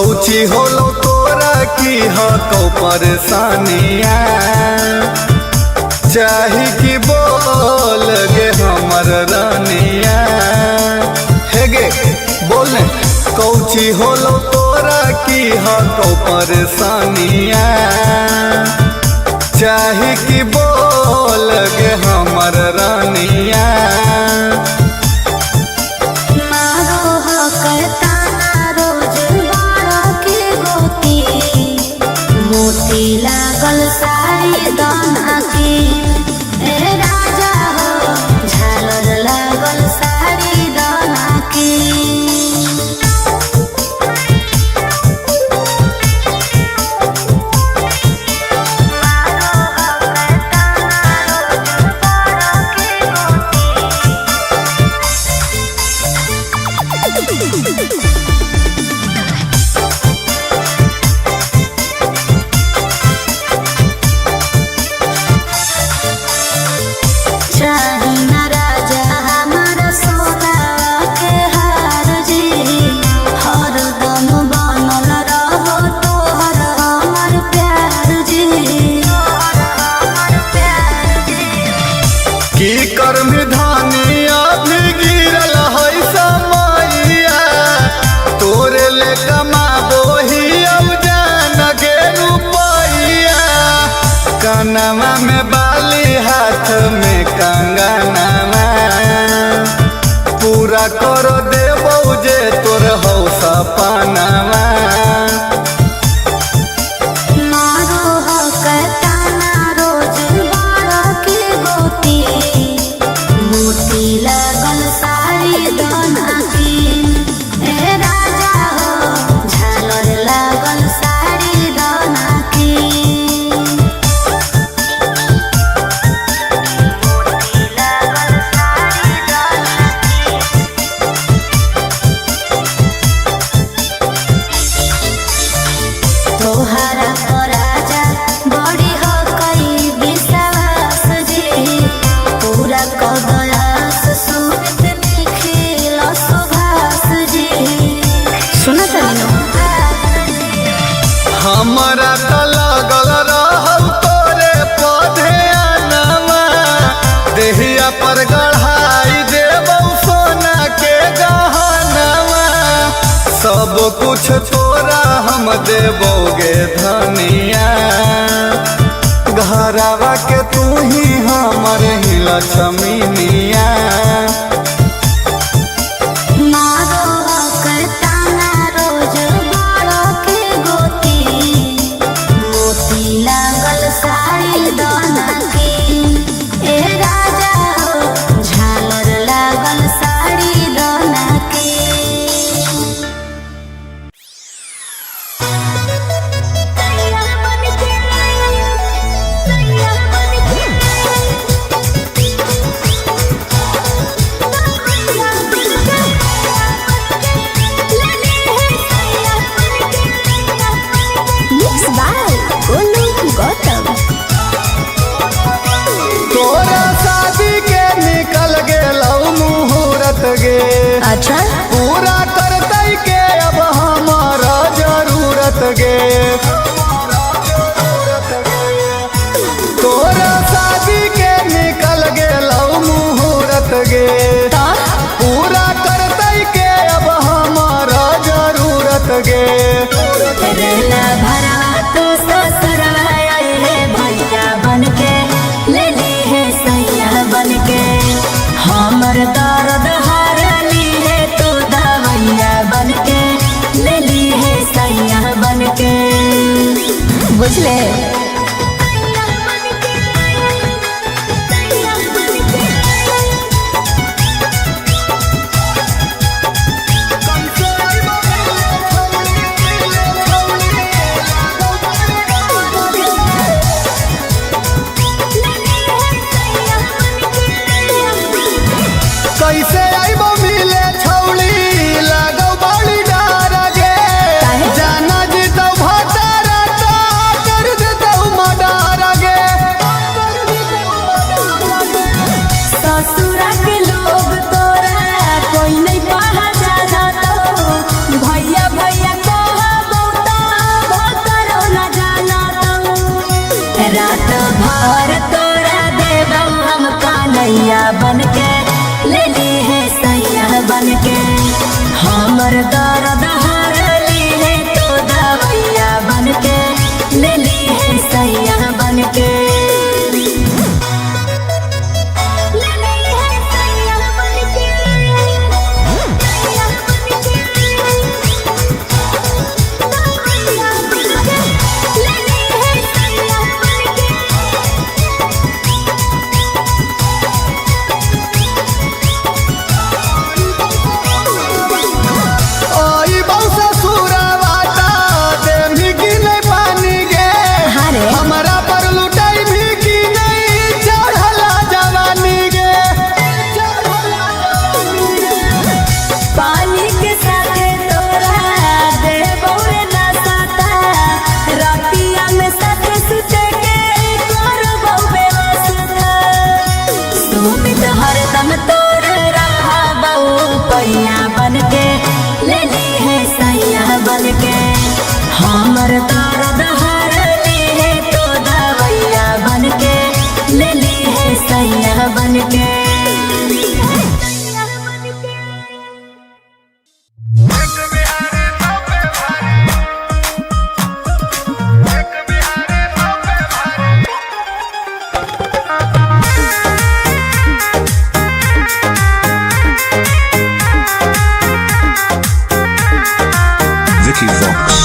कौची होलो तोरा की हको परेशानिया चाही कि बोल गे हमर रानिया हे गे बोल कौची होलो तोरा की हको परेशानिया चाही कि बोल गे हमर रानिया लागल सारी दाना की राजा हो झालर लागल सारी दाना की कानवा में बाली हाथ में कंगनवा पूरा कर देबो जे तोर हो सपनवा हमरा त लगल रहल तोरे पौधे अनवा देहिया पर गढ़ाई देबौ सोना के गहनवा सब कुछ तोरा हम देबोगे धनिया घरवा के तू ही हमर ही लक्ष्मीनिया हमर दर्द हरली है तो दवैया बनके ले ली है सैया बनके हरदम तोर रहा बहू पैया बनके ले ली है सैया बनके हमर दर्द हरली है तो दवैया बनके ले ली है सैया बनके Vicky Vox.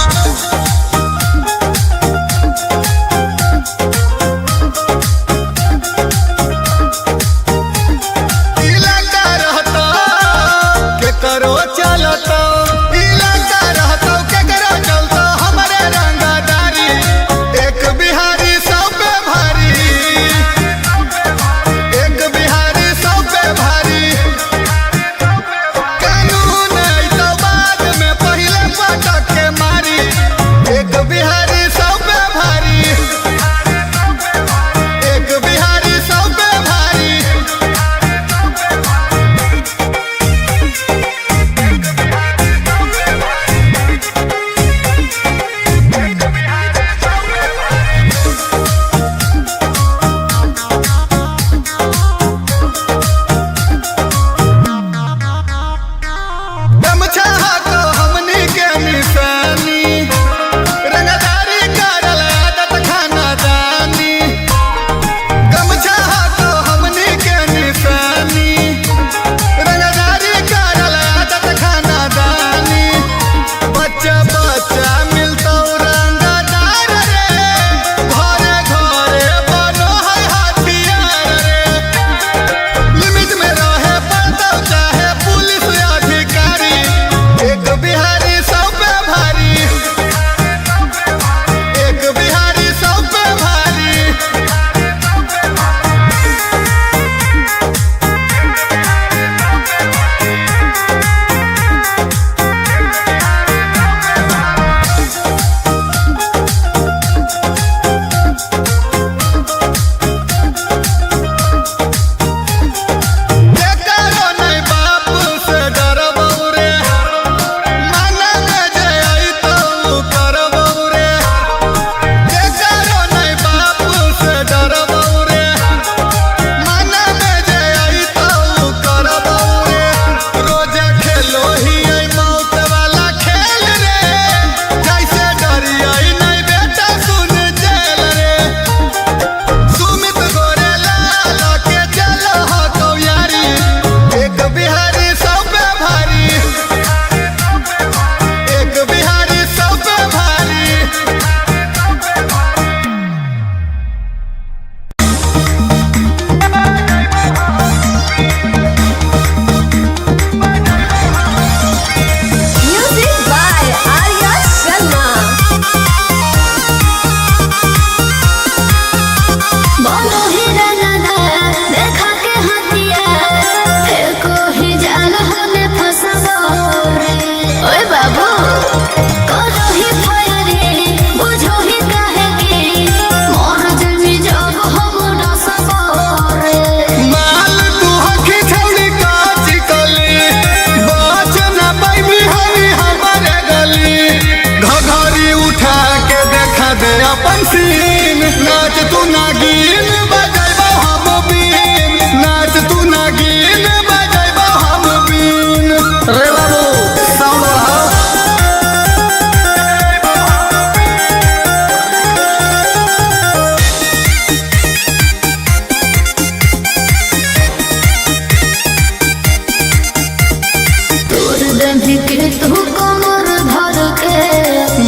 भिके तू कमर धर के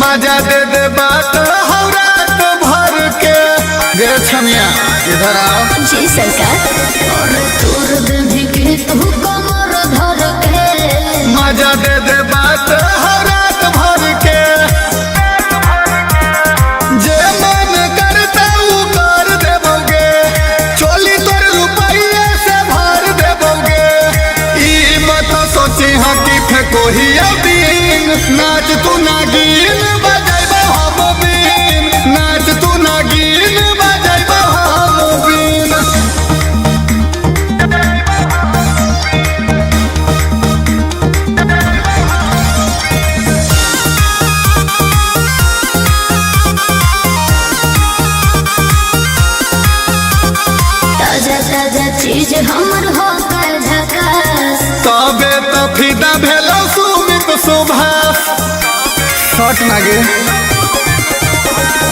मजा दे दे बात हौरात भर के। गे छमिया इधर आओ। जी सरकार। और तोर भिके तू कमर धर के मजा दे दे बात हौरात भर के। जे मन करता उ कर देबोगे, चोली तोर रुपये से भर देबोगे। ई मत सोची हाँ कि फेंको ही दिन, नाच तू नागिन बजाइबो हम बीन, नाच तू नागिन बजाइबो हम बीन। ताजा ताजा चीज हमर हो कर झकास तबे तो फिदा भेलो सुमित सुभाष। शॉट मागे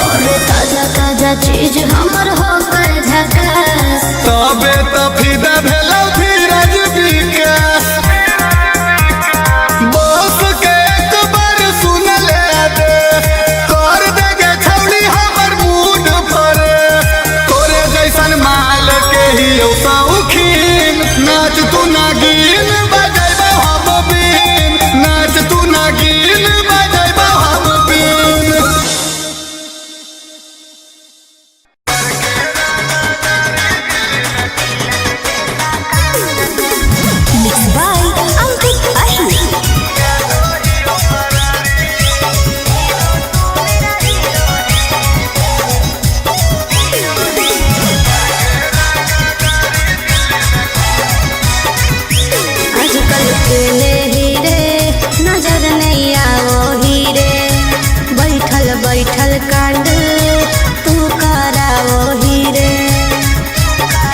और ताजा ताजा चीज हमर हो कर झकास तबे तो फिदा भेलो धीरज विकास। बस के एक बार सुन ले दे, कर देगे छौड़ी हमर मूड पर। तोरे जैसन माल के ही शौकीन, नाच तू नागिन बजाइबो हम बीन, नाच तू नागिन बजाइबो हम बीन। मिक्स बाय अंकित अहिर। आजकल केले हीरे नजर नहीं आओ हीरे, बैठल बैठल कांड तू कराओ हीरे।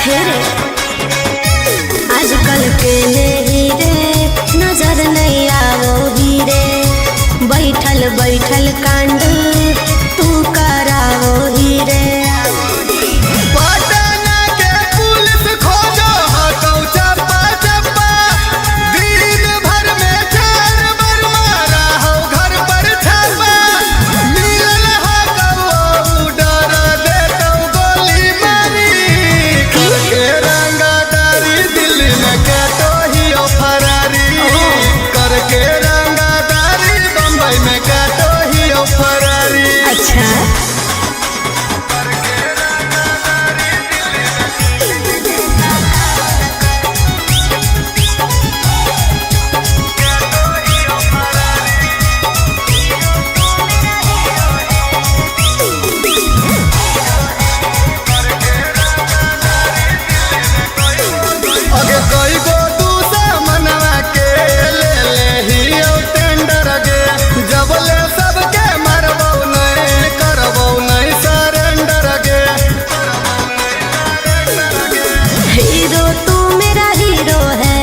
हेरे आजकल केले हीरे नजर नहीं आओ हीरे, बैठल बैठल कांड तू कराओ हीरे। पटना के पुलिस खोजो हकौ चप्पा चप्पा, दिन भर में 4 बार मारा हो घर पर छापा। मिलल हकौ डर देतौ गोली मारी, करके रंगादारी दिल्ली में काटो हियो फरारी, करके रंगादारी बम्बई में काटो हियो फरारी। अच्छा अगे कोई गो दूसरा मनवा के ले ले हियो टेंडर गे, जब ले सबके मरबौ नहीं करबौ नहीं सरेंडर गे। हीरो तू मेरा हीरो है,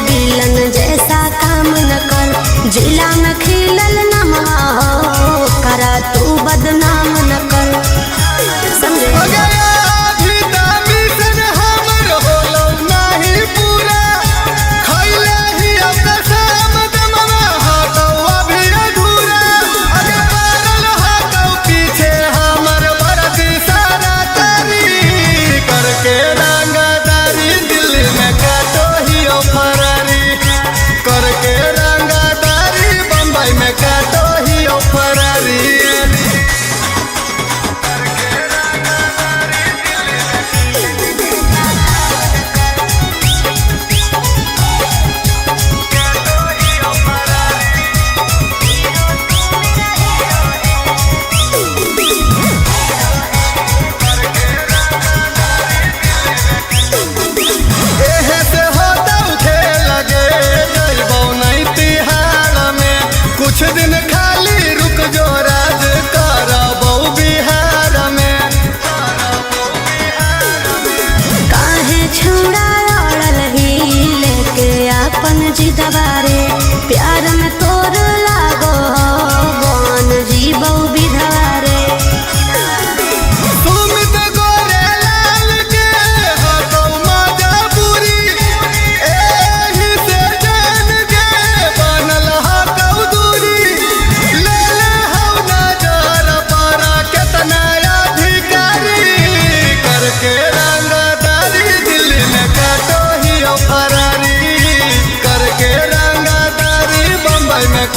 विलन जैसा काम न कर, जिला में खिलल नमा हो करा तू बदनाम न कर। समझे अगे अभी मिशन हमर होलो नहीं पूरा, खैले ही अब शाम दमवा हटौ अभी अधूरा। अगे पागल हटौ पीछे हमर वर्दी सारा तारी, करके रंगादारी दिल्ली में काटो हियो फरारी, करके रंगादारी बम्बई में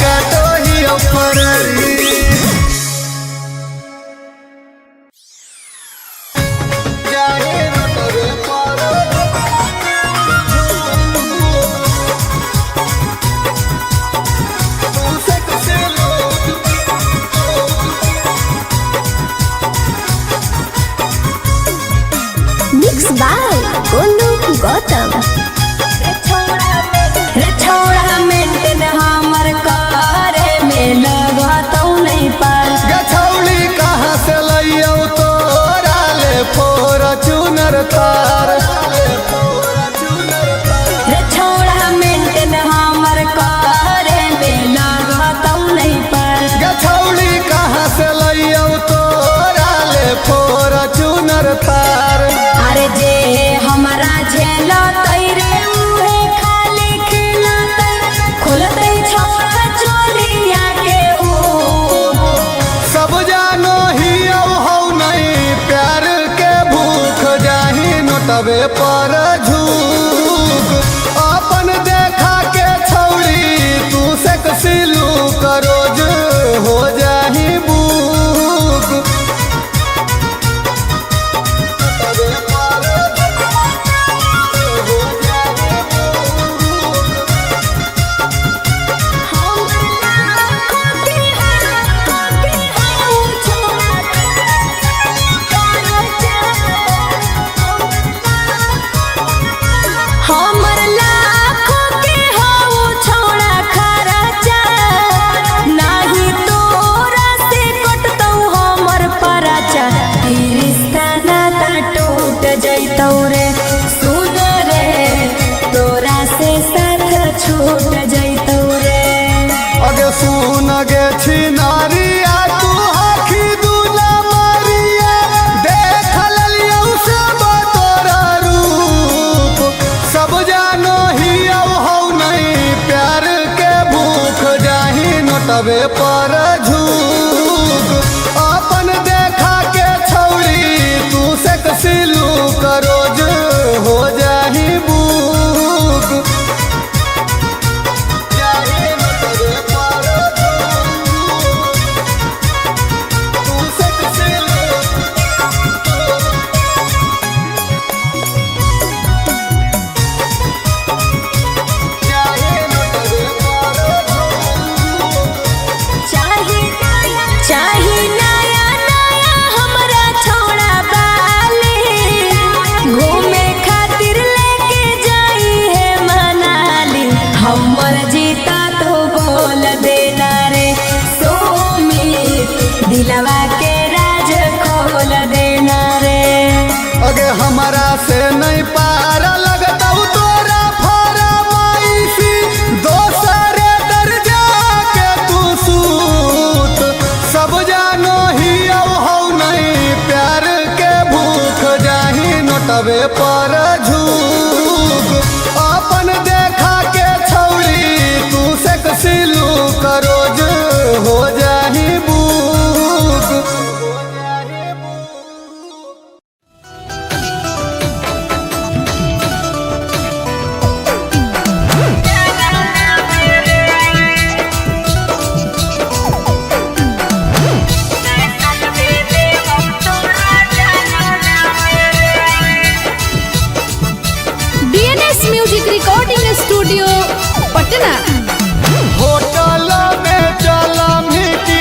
काटो ही फररी मिक्स बाय गोलू गौतम। रे छोड़ा मेंटेन हमर करे में लगतौ नहीं पार। गछौली कहाँ से लइयौ तोरा ले फॉर्च्यूनर तार रे छोड़ा मेंटेन हमर करे में लगतौ नहीं पार। गछौली कहाँ से लइयौ तोरा ले फॉर्च्यूनर तार अरे जे हमारा झेला तैरे उहे खाली खेलतै खोलतै छोड़ा चोलिया के ऊ। सब जानो ही हौ नहीं प्यार के भूख जाही नोटबे पर झूक अपन देखा के छौड़ी तू से कसिलू करोज हो जाही बुक हमर लाखों के हऊ छोड़ा खर्चा नाही तोरा से कटतौ हमर परचा। ई रिश्ता नाता टूट जैतौ रे सुन रे तोरा से साथ छूट जैतौ रे। अगे सुन गे छिनारिया तू आखी दूना मारिया देख ललियौ सब तोरा रूप सब जानो ही हौ नहीं प्यार के भूख जाही नोटबे पर झूक अपन देखा के छौड़ी तू से कसिलू करोज हो जाही बुक जाही नोटबे पर तू से कसिलू जाही नोटबे पर चाही नया नया हमरा छोड़ा बाली घूमे खातिर लेके जाई है मनाली। हमर जीता तो बोल देना रे सुमित दिलवा के राज खोल देना रे। अगे हमारा से नहीं पार लगतौ तोरा फरमाइशी दोसरे दर्जा के तू सूत सब जानो ही हौ नहीं प्यार के भूख जाही नोटबे पर झूक अपन देखा के छौड़ी तू से कसिलू करोज हो जाही book DNS music recording studio Patna. Hotel में चलम की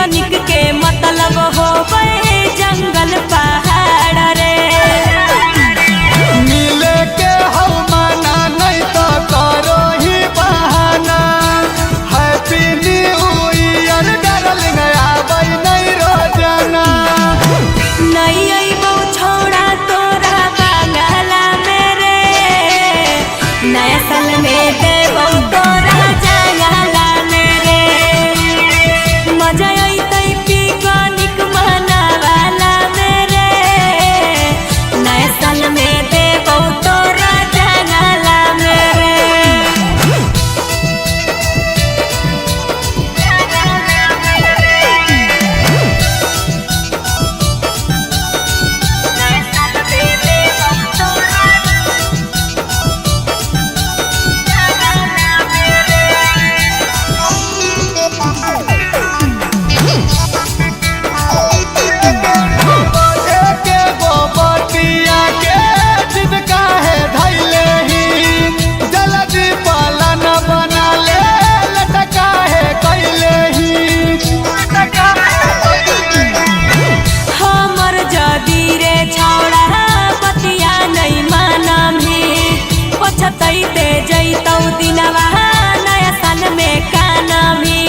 पिकनिक के मतलब हो गए जंगल पहाड़ रे। मिले के हो माना नहीं तो करो ही बहाना। हैप्पी न्यू ईयर डार्लिंग आबै नहीं रोजाना। नहीं अइबो छोड़ा तोरा बांगला मेरे, नया साल में देबो तोरा जंगला मेरे। मजा अइतै पिकनिक मनावाला मेरे, नया साल में देबो तोरा जंगला मेरे। एके गो बतिया के जिद काहे धैले ही। जल्दी पालन बना ले लटका है कैले ही। हमर जदी रे छौड़ा बतिया नहीं मानम ही, पछतैते जैतौ दिनवा नया साल में कानम ही।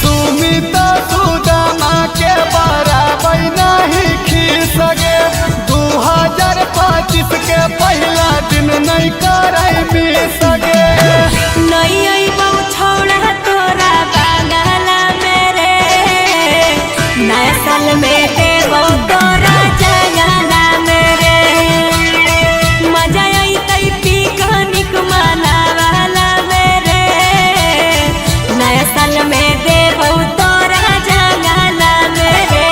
सुमित सुदामा के बराबर नहीं खींच सके। 2025 के पहला दिन नहीं कराई मिस सके। नहीं अइबौ छौड़ा तोरा बांगला मेरे, नया साल में देबौ तोरा जंगला मेरे। मजा अइतै पिकनिक मनावाला मेरे, नया साल में देबौ तोरा जंगला मेरे।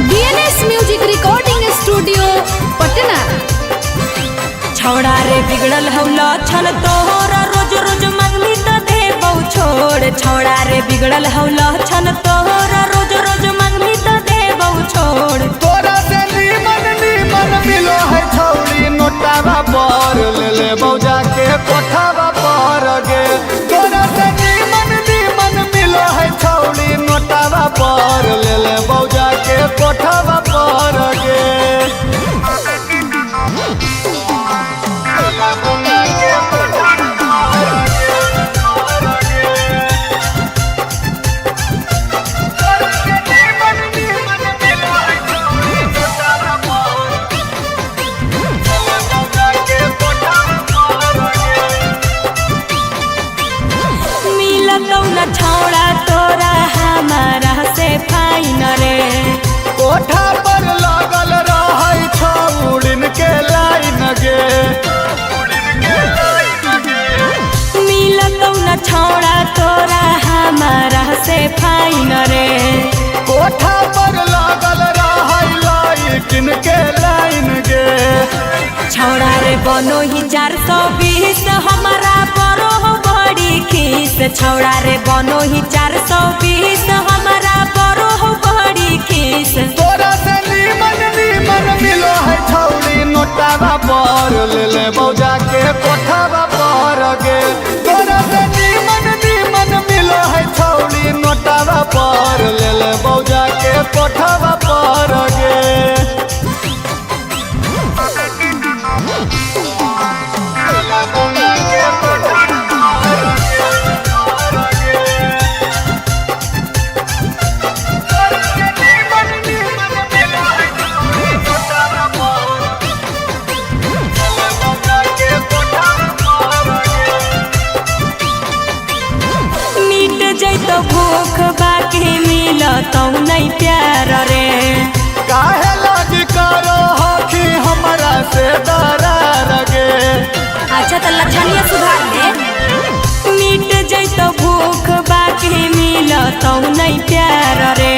DNS music recording studio Patna. छौड़ा रे बिगड़ल हौला छल तोहरा रोज रोज मंगली तो देबौ छोड़। छौड़ा रे बिगड़ल हौला छल तोहरा रोज रोज मंगली तो देबौ छोड़। तोरा से नीमन मिलो है छौड़ी नोटावा पर ले ले बौजा के कोठावा पर गे। तोरा से नीमन मिलो है छौड़ी नोटावा पर ले ले बौजा के कोठावा पर गे। मिलतौ न छौड़ा तोरा हमारा से फाइन रे। कोठा पर लागल रहै छौड़िन के लाइन गे। मिलतौ न छौड़ा तोरा हमारा से फाइन रे। कोठा पर लागल रहै लाइकिन के लाइन गे। छौड़ा रे बनो ही 420 हमारा बड़ो बड़ी खीस। छौड़ा रे बनो ही 420 हमारा बड़ो बड़ी खीस। तोरा से नीमन मिलो है छौड़ी नोटावा पर ले ले बौजा के कोठावा पर गे। तोरा से नीमन मिलो है छौड़ी नोटावा पर ले ले बौजा के कोठावा पर गे। मिट जैतो भूख बाकी मिलतौ नहीं प्यार रे। काहे लागी करो हखी हमरा से दरार गे। अच्छा तो लक्षणीय सुधार दे। मिट जैतो भूख बाकी मिलतौ नहीं प्यार रे।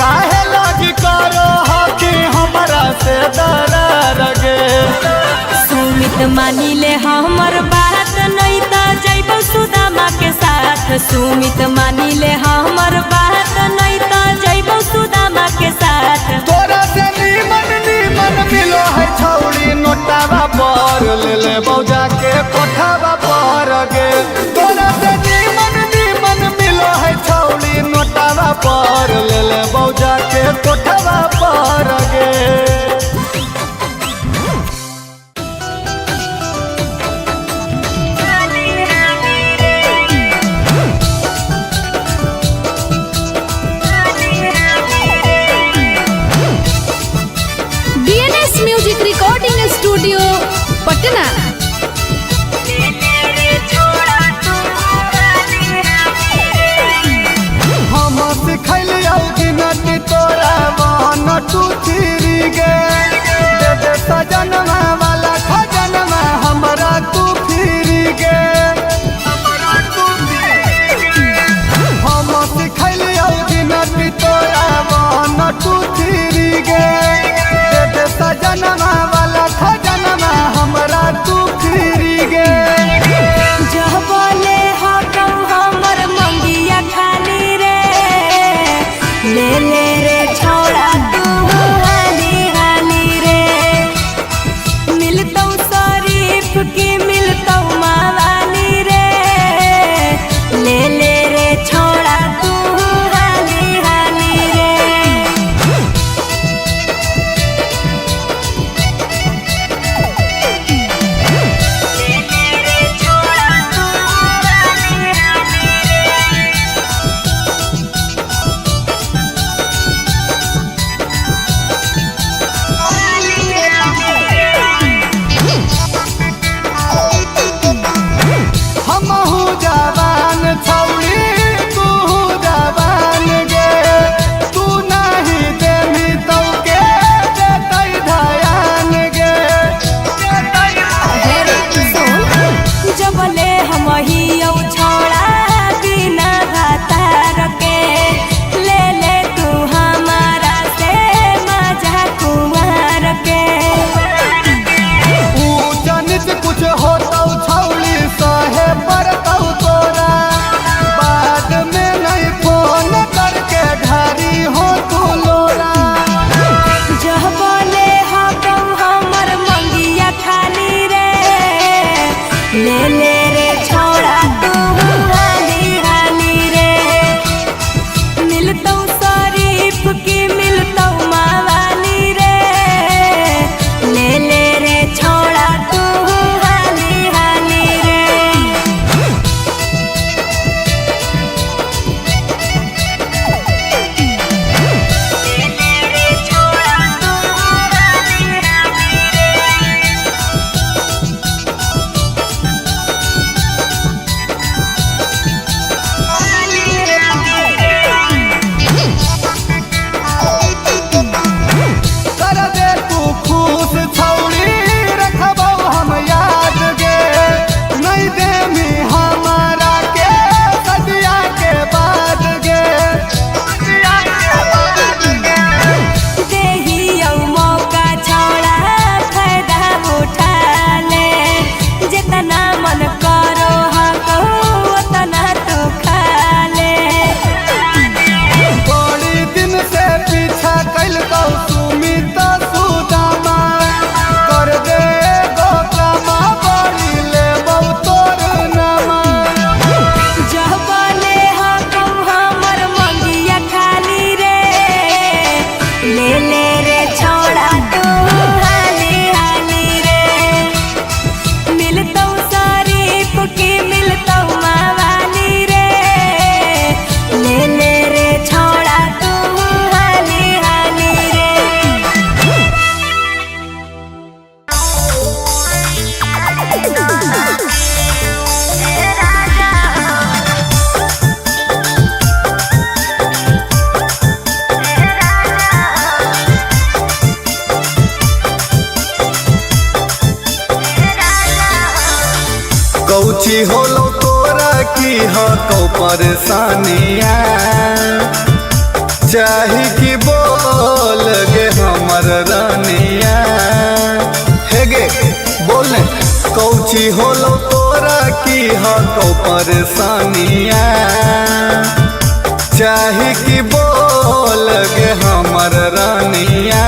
काहे लागी करो हखी हमरा से दरार गे। सुमित मानी ले हमर बात नहीं तो जैबौ सुमित मानी ले हमर बात नहीं तो जइबो सुदामा के साथ। तोरा से नीमन नीमन मिलो है छौड़ी नोटावा पर ले ले बौजा के कोठावा पर गे। तोरा से नीमन नीमन मिलो है छौड़ी नोटावा पर ले ले बौजा के कोठावा पर गे। DNS music recording studio Patna. हम सिखलियौ गिनती तोरा 1 2 3 गे। दे दे सजनमा वाला खजनमा हमरा तू फिरी गे। हम सिखलियौ गिनती तोरा 1 2 3 गे। दे दे सजनमा वाला खजनमा हमरा तू फिरी गे। जह बोले हटौ हमर मंगिया खाली रे, ले ले रे छोड़ा तू हाली हाली रे। मिलतौ शरीफ की मिलतौ मावाली रे, ले ले रे छोड़ा तू हाली हाली रे। हमहू जवान छौड़ी तू जवान गे। तू नहीं देमी तो के देतै धयान गे। जबले हम हियौ छोड़ा बिना भातार के, ले ले तू हमारा से मजा कुंवर के। ऊंच नीच कुछ होतौ छौड़ी सहे पड़तौ तोरा। बाद में नहीं फोन करके ढारी हो तू लोरा। जह बोले हटौ हमर मंगिया खाली रे, ले ले रे छोड़ा तू हाली हाली रे। मिलतौ शरीफ की मिलतौ मावाली रे, ले ले रे छोड़ा तू हाली हाली रे। कर दे तू खुश छौड़ी रखबौ हम याद गे। नहीं देमी हमारा के सदिया के बाद गे। देहियौ मौका छोड़ा फायदा उठा ले, जितना मन करो हको उतना तू खा ले। बड़ी दिन से पीछा कैल कौ सुमित सुदामा। कर दे गो कामा बड़ी लेबौ तोर नामा। जह बोले हको हमर मंगिया खाली रे, ले ले रे छोड़ा तू हाली हाली रे। मिलतौ शरीफ की मिलतौ मावाली रे, ले ले रे छोड़ा तू हाली हाली रे। कौची होलो तोरा की हो कौ परेशानिया। चाही कि बोल गे हमर रानिया। हे गे बोल ने कौची होलो तोरा तोरा की हो तो परेशानिया चाहे कि बोल गे हमर रानिया।